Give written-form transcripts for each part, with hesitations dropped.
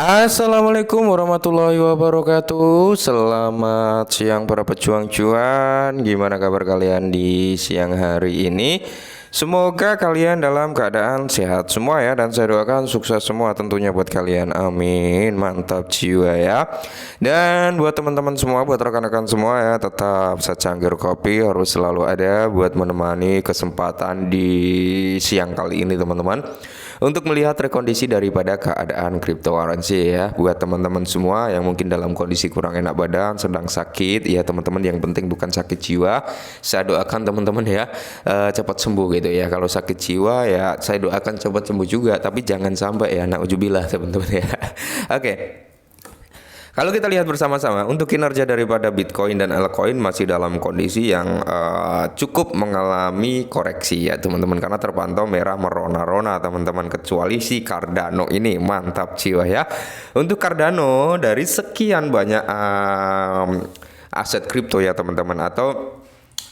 Assalamualaikum warahmatullahi wabarakatuh. Selamat siang para pejuang cuan. Gimana kabar kalian di siang hari ini? Semoga kalian dalam keadaan sehat semua ya. Dan saya doakan sukses semua tentunya buat kalian. Amin. Mantap jiwa ya. Dan buat teman-teman semua, buat rekan-rekan semua ya, tetap secangkir kopi harus selalu ada buat menemani kesempatan di siang kali ini teman-teman, untuk melihat rekondisi daripada keadaan cryptocurrency ya. Buat teman-teman semua yang mungkin dalam kondisi kurang enak badan, sedang sakit ya teman-teman, yang penting bukan sakit jiwa. Saya doakan teman-teman ya cepat sembuh gitu ya. Kalau sakit jiwa ya saya doakan cepat sembuh juga, tapi jangan sampai ya, nauzubillah teman-teman ya. Oke. Kalau kita lihat bersama-sama, untuk kinerja daripada Bitcoin dan altcoin masih dalam kondisi yang cukup mengalami koreksi ya teman-teman, karena terpantau merah merona-rona teman-teman, kecuali si Cardano ini. Mantap jiwa ya. Untuk Cardano, dari sekian banyak aset kripto ya teman-teman, atau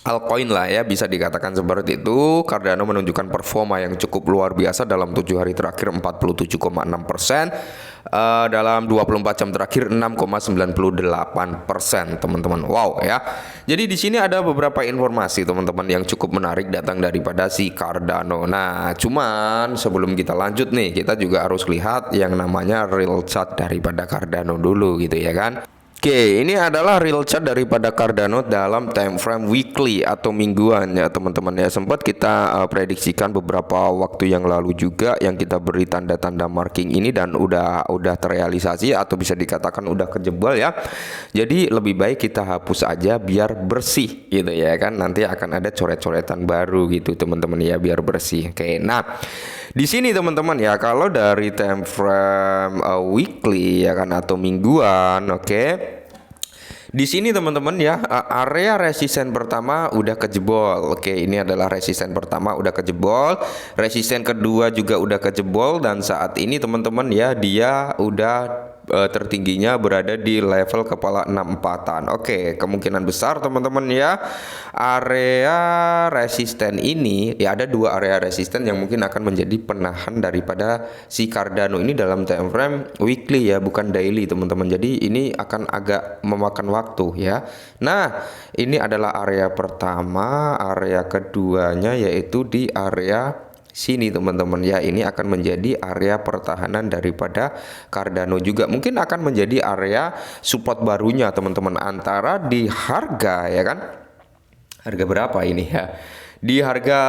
altcoin lah ya, bisa dikatakan seperti itu, Cardano menunjukkan performa yang cukup luar biasa dalam 7 hari terakhir 47,6%, dalam 24 jam terakhir 6,98% teman-teman. Wow ya. Jadi di sini ada beberapa informasi teman-teman yang cukup menarik datang daripada si Cardano. Nah, cuman sebelum kita lanjut nih, kita juga harus lihat yang namanya real chart daripada Cardano dulu gitu ya kan. Oke, ini adalah real chart daripada Cardano dalam time frame weekly atau mingguan ya teman-teman ya. Sempat kita prediksikan beberapa waktu yang lalu juga, yang kita beri tanda-tanda marking ini, dan udah terrealisasi atau bisa dikatakan udah kejebol ya. Jadi lebih baik kita hapus aja biar bersih gitu ya kan. Nanti akan ada coret-coretan baru gitu teman-teman ya, biar bersih. Oke, nah di sini teman-teman ya, kalau dari time frame weekly ya kan atau mingguan, oke. Di sini teman-teman ya, area resisten pertama udah kejebol. Oke, ini adalah resisten pertama udah kejebol. Resisten kedua juga udah kejebol, dan saat ini teman-teman ya, dia udah tertingginya berada di level kepala 64-an. Oke, kemungkinan besar teman-teman ya, area resisten ini ya, ada dua area resisten yang mungkin akan menjadi penahan daripada si Cardano ini dalam time frame weekly ya, bukan daily teman-teman. Jadi ini akan agak memakan waktu ya. Nah, ini adalah area pertama. Area keduanya yaitu di area sini teman-teman ya, ini akan menjadi area pertahanan daripada Cardano juga, mungkin akan menjadi area support barunya teman-teman, antara di harga ya kan, harga berapa ini ya, di harga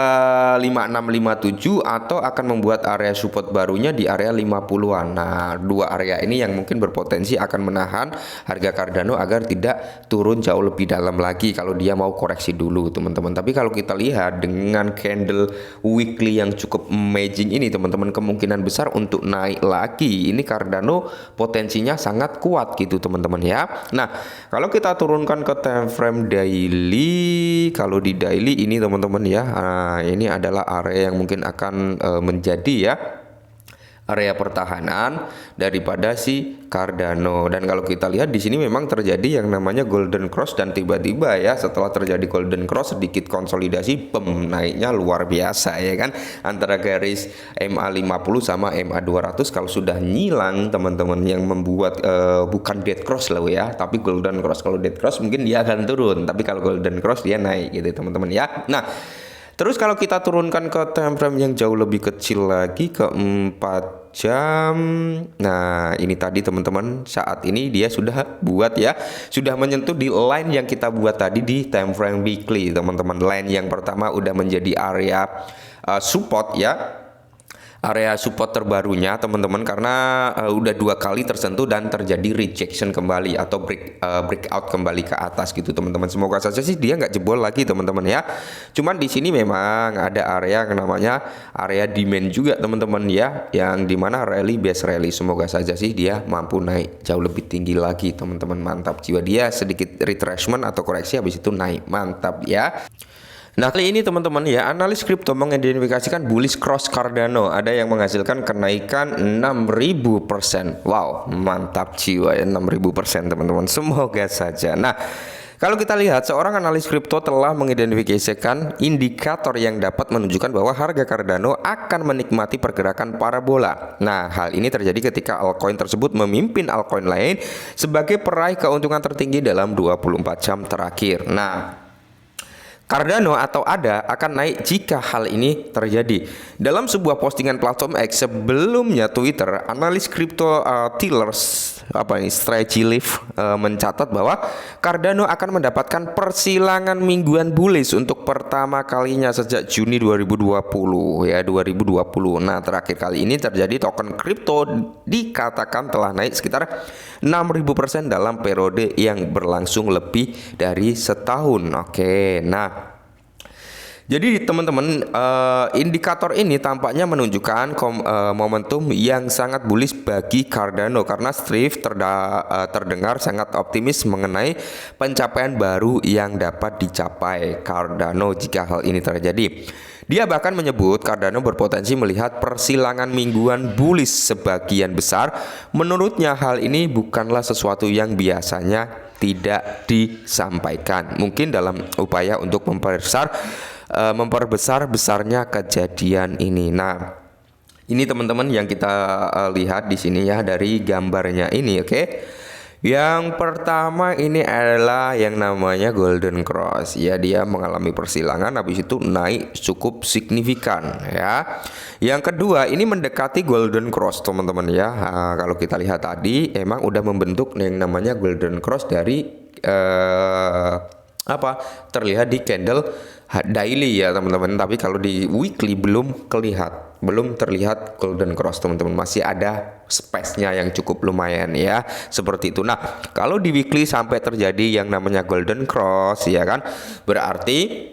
5657, atau akan membuat area support barunya di area 50-an. Nah, dua area ini yang mungkin berpotensi akan menahan harga Cardano agar tidak turun jauh lebih dalam lagi kalau dia mau koreksi dulu teman-teman. Tapi kalau kita lihat dengan candle weekly yang cukup amazing ini teman-teman, kemungkinan besar untuk naik lagi. Ini Cardano potensinya sangat kuat gitu teman-teman ya. Nah, kalau kita turunkan ke time frame daily, kalau di daily ini teman-teman ya, ini adalah area yang mungkin akan menjadi ya area pertahanan daripada si Cardano. Dan kalau kita lihat di sini memang terjadi yang namanya golden cross, dan tiba-tiba ya setelah terjadi golden cross sedikit konsolidasi, naiknya luar biasa ya kan, antara garis MA50 sama MA200. Kalau sudah nyilang teman-teman, yang membuat bukan dead cross loh ya, tapi golden cross. Kalau dead cross mungkin dia akan turun, tapi kalau golden cross dia naik gitu teman-teman ya. Nah, terus kalau kita turunkan ke time frame yang jauh lebih kecil lagi, ke 4 jam. Nah, ini tadi teman-teman, saat ini dia sudah buat ya, sudah menyentuh di line yang kita buat tadi di time frame weekly teman-teman. Line yang pertama udah menjadi area support ya, area support terbarunya teman-teman, karena udah dua kali tersentuh dan terjadi rejection kembali atau breakout kembali ke atas gitu teman-teman. Semoga saja sih dia nggak jebol lagi teman-teman ya. Cuman di sini memang ada area yang namanya area demand juga teman-teman ya, yang dimana rally base rally. Semoga saja sih dia mampu naik jauh lebih tinggi lagi teman-teman. Mantap jiwa, dia sedikit retracement atau koreksi, habis itu naik. Mantap ya. Nah, kali ini teman-teman ya, analis kripto mengidentifikasikan bullish cross Cardano, ada yang menghasilkan kenaikan 6000%. Wow, mantap jiwa ya, 6000% teman-teman. Semoga saja. Nah, Kalau kita lihat, seorang analis kripto telah mengidentifikasikan indikator yang dapat menunjukkan bahwa harga Cardano akan menikmati pergerakan parabola. Nah, hal ini terjadi ketika altcoin tersebut memimpin altcoin lain sebagai peraih keuntungan tertinggi dalam 24 jam terakhir. Nah, Cardano atau ADA akan naik jika hal ini terjadi. Dalam sebuah postingan platform X sebelumnya Twitter, analis crypto Tillers Strategy Live mencatat bahwa Cardano akan mendapatkan persilangan mingguan bullish untuk pertama kalinya sejak Juni 2020 ya 2020. Nah, terakhir kali ini terjadi token kripto dikatakan telah naik sekitar 6.000% dalam periode yang berlangsung lebih dari setahun. Oke, nah jadi teman-teman, indikator ini tampaknya menunjukkan momentum yang sangat bullish bagi Cardano karena Strive terdengar sangat optimis mengenai pencapaian baru yang dapat dicapai Cardano jika hal ini terjadi. Dia bahkan menyebut Cardano berpotensi melihat persilangan mingguan bullish sebagian besar. Menurutnya hal ini bukanlah sesuatu yang biasanya tidak disampaikan. Mungkin dalam upaya untuk memperbesar-besarnya kejadian ini. Nah, ini teman-teman yang kita lihat di sini ya dari gambarnya ini, oke? Yang pertama ini adalah yang namanya Golden Cross. Ya, dia mengalami persilangan habis itu naik cukup signifikan ya. Yang kedua ini mendekati Golden Cross teman-teman ya. Kalau kita lihat tadi emang udah membentuk yang namanya Golden Cross dari terlihat di candle daily ya teman-teman, tapi kalau di weekly belum terlihat Golden Cross teman-teman, masih ada space-nya yang cukup lumayan ya seperti itu. Nah, kalau di weekly sampai terjadi yang namanya Golden Cross ya kan, berarti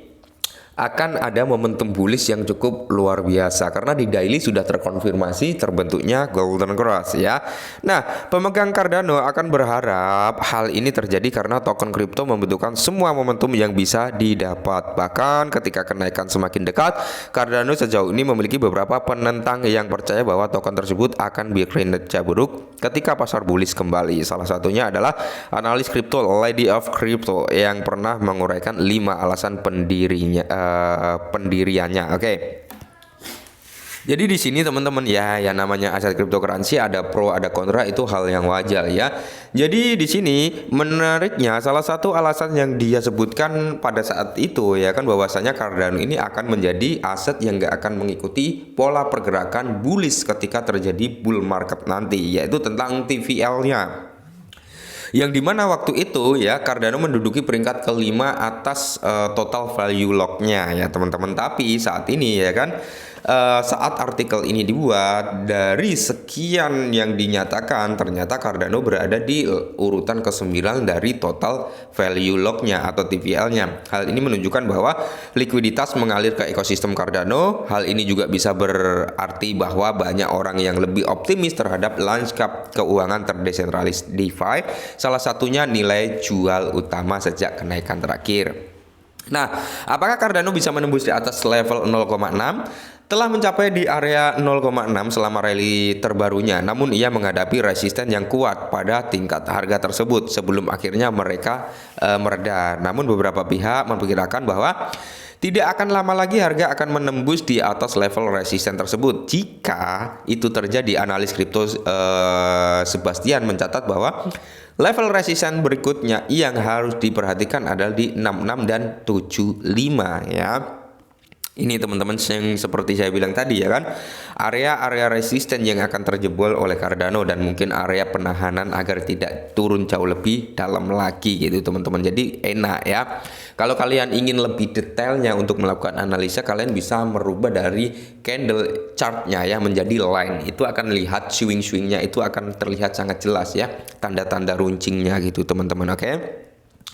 akan ada momentum bullish yang cukup luar biasa karena di daily sudah terkonfirmasi terbentuknya Golden Cross ya. Nah, pemegang Cardano akan berharap hal ini terjadi karena token kripto membutuhkan semua momentum yang bisa didapat. Bahkan ketika kenaikan semakin dekat, Cardano sejauh ini memiliki beberapa penentang yang percaya bahwa token tersebut akan berkinerja buruk ketika pasar bullish kembali. Salah satunya adalah analis kripto Lady of Crypto yang pernah menguraikan 5 alasan pendiriannya. Oke. Jadi di sini teman-teman ya, yang namanya aset cryptocurrency ada pro ada kontra, itu hal yang wajar ya. Jadi di sini menariknya salah satu alasan yang dia sebutkan pada saat itu ya kan, bahwasanya Cardano ini akan menjadi aset yang gak akan mengikuti pola pergerakan bullish ketika terjadi bull market nanti, yaitu tentang TVL-nya. Yang dimana waktu itu ya Cardano menduduki peringkat kelima atas total value lock-nya ya teman-teman. Tapi saat ini ya kan, saat artikel ini dibuat, dari sekian yang dinyatakan ternyata Cardano berada di urutan ke-9 dari total value lock-nya atau TVL-nya. Hal ini menunjukkan bahwa likuiditas mengalir ke ekosistem Cardano. Hal ini juga bisa berarti bahwa banyak orang yang lebih optimis terhadap lanskap keuangan terdesentralis DeFi. Salah satunya nilai jual utama sejak kenaikan terakhir. Nah, apakah Cardano bisa menembus di atas level 0,6? Telah mencapai di area 0,6 selama rally terbarunya, namun ia menghadapi resisten yang kuat pada tingkat harga tersebut sebelum akhirnya mereka mereda. Namun beberapa pihak memperkirakan bahwa tidak akan lama lagi harga akan menembus di atas level resisten tersebut. Jika itu terjadi, analis kripto Sebastian mencatat bahwa level resisten berikutnya yang harus diperhatikan adalah di 66 dan 75 ya. Ini teman-teman yang seperti saya bilang tadi ya kan, area-area resisten yang akan terjebol oleh Cardano dan mungkin area penahanan agar tidak turun jauh lebih dalam lagi gitu teman-teman. Jadi enak ya. Kalau kalian ingin lebih detailnya untuk melakukan analisa, kalian bisa merubah dari candle chartnya ya menjadi line. Itu akan lihat swing-swingnya, itu akan terlihat sangat jelas ya, tanda-tanda runcingnya gitu teman-teman. Oke.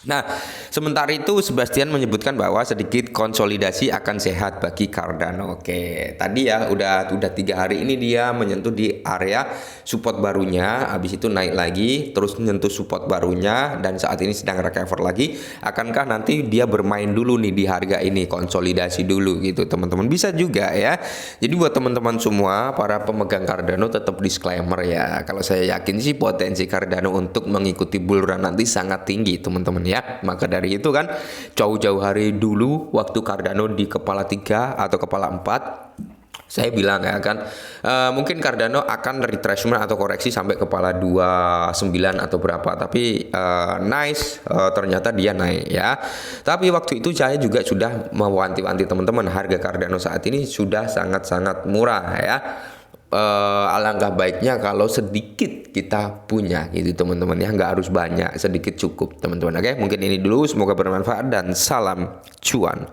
Nah, sementara itu Sebastian menyebutkan bahwa sedikit konsolidasi akan sehat bagi Cardano. Oke, tadi ya udah 3 hari ini dia menyentuh di area support barunya, habis itu naik lagi, terus menyentuh support barunya, dan saat ini sedang recover lagi. Akankah nanti dia bermain dulu nih di harga ini, konsolidasi dulu gitu teman-teman? Bisa juga ya. Jadi buat teman-teman semua para pemegang Cardano, tetap disclaimer ya, kalau saya yakin sih potensi Cardano untuk mengikuti bull run nanti sangat tinggi teman-teman ya. ya. Maka dari itu kan jauh-jauh hari dulu waktu Cardano di kepala 3 atau kepala 4, saya bilang ya kan, mungkin Cardano akan retracement atau koreksi sampai kepala 29 atau berapa, tapi nice, ternyata dia naik ya. Tapi waktu itu saya juga sudah mewanti-wanti teman-teman, harga Cardano saat ini sudah sangat-sangat murah ya. Alangkah baiknya kalau sedikit kita punya gitu teman-teman ya, nggak harus banyak, sedikit cukup teman-teman. Oke, mungkin ini dulu, semoga bermanfaat dan salam cuan.